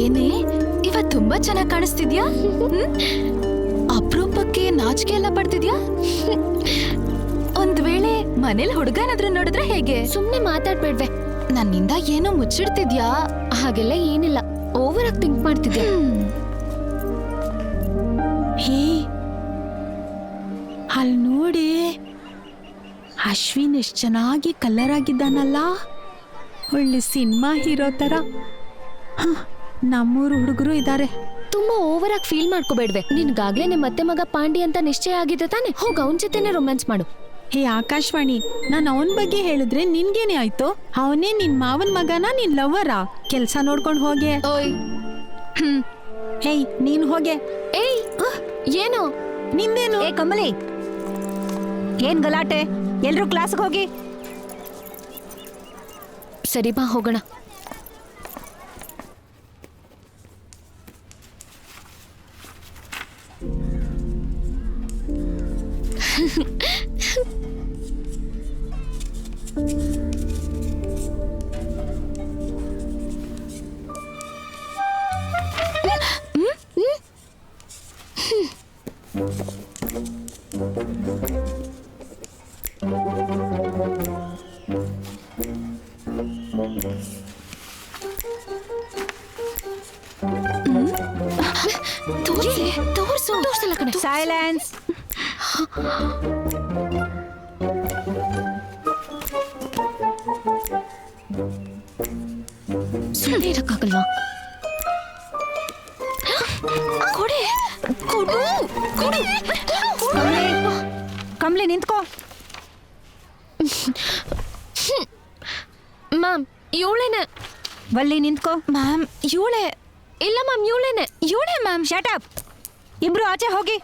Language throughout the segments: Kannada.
ಏನೇ ಇವತ್ ತುಂಬಾ ಚೆನ್ನಾಗಿ ಕಾಣಿಸ್ತಿದ್ಯಾ? ಅಪರೂಪಕ್ಕೆ ನಾಚಿಕೆ ಎಲ್ಲ ಪಡ್ತಿದ್ಯಾ? ಒಂದ್ ವೇಳೆ ಮನೇಲಿ ಹುಡುಗನಾದ್ರೂ ನೋಡಿದ್ರೆ ಹೇಗೆ? ಸುಮ್ನೆ ಮಾತಾಡ್ಬೇಡ್ವೆ. ನನ್ನಿಂದ ಏನೋ ಮುಚ್ಚಿಡ್ತಿದ್ಯಾ? ಹಾಗೆಲ್ಲ ಏನಿಲ್ಲ, ಓವರ್ ಆಗಿ ಥಿಂಕ್ ಮಾಡ್ತಿದ್ಯಾ. ಹೇ, ಅಲ್ಲಿ ನೋಡಿ, ಅಶ್ವಿನ್ ಎಷ್ಟು ಚೆನ್ನಾಗಿ ಕಲರ್ ಆಗಿದ್ದಾನಲ್ಲ, ಒಳ್ಳೆ ಸಿನಿಮಾ ಹೀರೋ ತರ. ನಮ್ಮೂರು ಹುಡುಗರು ಇದ್ದಾರೆ. ತುಂಬಾ ಓವರ್ ಆಗಿ ಫೀಲ್ ಮಾಡ್ಕೋಬೇಡ್ವೆ. ನಿನ್ಗಾಗ್ಲೇ ನಿಮ್ಮ ಅತ್ತೆ ಮಗ ಪಾಂಡಿ ಅಂತ ನಿಶ್ಚಯ ಆಗಿದೆ ತಾನೆ? ಹೋಗ ಅವನ ಜೊತೆನೆ ರೊಮ್ಯಾನ್ಸ್ ಮಾಡು. ಹೇ ಆಕಾಶವಾಣಿ, ನಾನು ಅವನ ಬಗ್ಗೆ ಹೇಳಿದ್ರೆ ನಿನ್ಗೇನೆ ಆಯ್ತು? ಅವನೇ ನಿನ್ ಮಾವನ್ ಮಗನ, ನಿನ್ ಲವ್ವರಾ? ಕೆಲ್ಸ ನೋಡ್ಕೊಂಡು ಹೋಗೆ. ಓಯ್, ಹೇಯ್ ನೀನ್ ಹೋಗೆ. ಏಯ್, ಏನು ನಿಂದೇನು? ಏ ಕಮಲಿ, ಏನ್ ಗಲಾಟೆ? ಎಲ್ರೂ ಕ್ಲಾಸ್ಗೆ ಹೋಗಿ. ಸರಿ ಬಾ ಹೋಗೋಣ. ತೋರ್ಸಲ್ಲ ಕಣೆ. ಸೈಲೆನ್ಸ್. ಸುಮ್ಮನೆ ಇರಕ್ಕಾಗಲ್ವಾ? ಕೊಡೆ, ಕೊಡು, ಕೊಡು. ಕಮಲಿ ನಿಂತ್ಕೋ. ಮ್ಯಾಮ್ ಇವಳೇನೆ. ವಲ್ಲಿ ನಿಂತ್ಕೋ. ಮ್ಯಾಮ್ ಇವಳೆ. ಇಲ್ಲ ಮ್ಯಾಮ್ ಇವಳೇನೆ. ಇವಳೆ ಮ್ಯಾಮ್. Shut up. ಇಬ್ರು ಆಚೆ ಹೋಗಿ.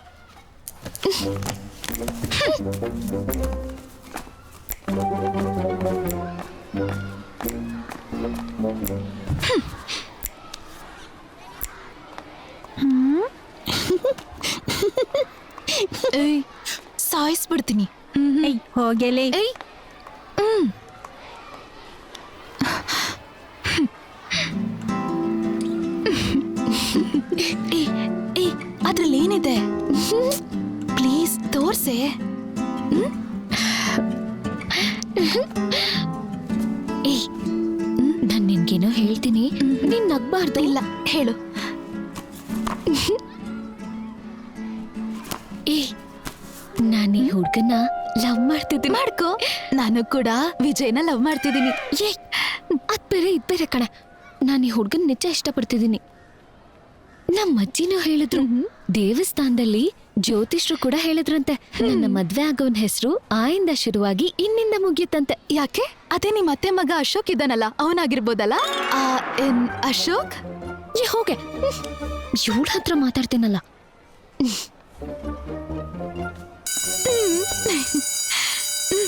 ಏಯ್, ಸಾಯಿಸ್ಬಿಡ್ತೀನಿ. ಏಯ್ ಹೋಗೆಲೆ. ಏಯ್, ಅದ್ರಲ್ಲಿ ಏನಿದೆ? ಪ್ಲೀಸ್ ತೋರ್ಸೆ. ಏಯ್, ನಾನ್ ನಿನ್ಗೇನೋ ಹೇಳ್ತೀನಿ, ನೀನ್ ನಗ್ಬಾರ್ದು. ಇಲ್ಲ, ಹೇಳು. ಏಯ್, ನಾನು ಈ ಹುಡ್ಗನ್ನ ಲವ್ ಮಾಡ್ತಿದ್ದೀನಿ. ಮಾಡ್ಕೋ. ನಾನು ಕೂಡ ವಿಜಯ್ನ ಲವ್ ಮಾಡ್ತಿದ್ದೀನಿ. ಏಯ್, ಅದ್ ಬೇರೆ ಇದ್ ಬೇರೆ ಕಣೆ. ನಾನು ಈ ಹುಡ್ಗನ್ ನಿಜ ಇಷ್ಟಪಡ್ತಿದ್ದೀನಿ. ನಮ್ಮ ಅಜ್ಜಿನೂ ಹೇಳಿದ್ರು, ದೇವಸ್ಥಾನದಲ್ಲಿ ಜ್ಯೋತಿಷ್ರು ಕೂಡ ಹೇಳಿದ್ರಂತೆ, ನನ್ನ ಮದ್ವೆ ಆಗೋನ್ ಹೆಸರು ಆಯಿಂದ ಶುರುವಾಗಿ ಇನ್ನಿಂದ ಮುಗಿಯುತ್ತಂತೆ. ಯಾಕೆ? ಅದೇ ನಿಮ್ ಅತ್ತೆ ಮಗ ಅಶೋಕ್ ಇದ್ದಾನಲ್ಲ, ಅವನಾಗಿರ್ಬೋದಲ್ಲ? ಅಶೋಕ್? ಏ ಹೋಗೆ, ಇವಳ ಹತ್ರ ಮಾತಾಡ್ತೇನಲ್ಲ.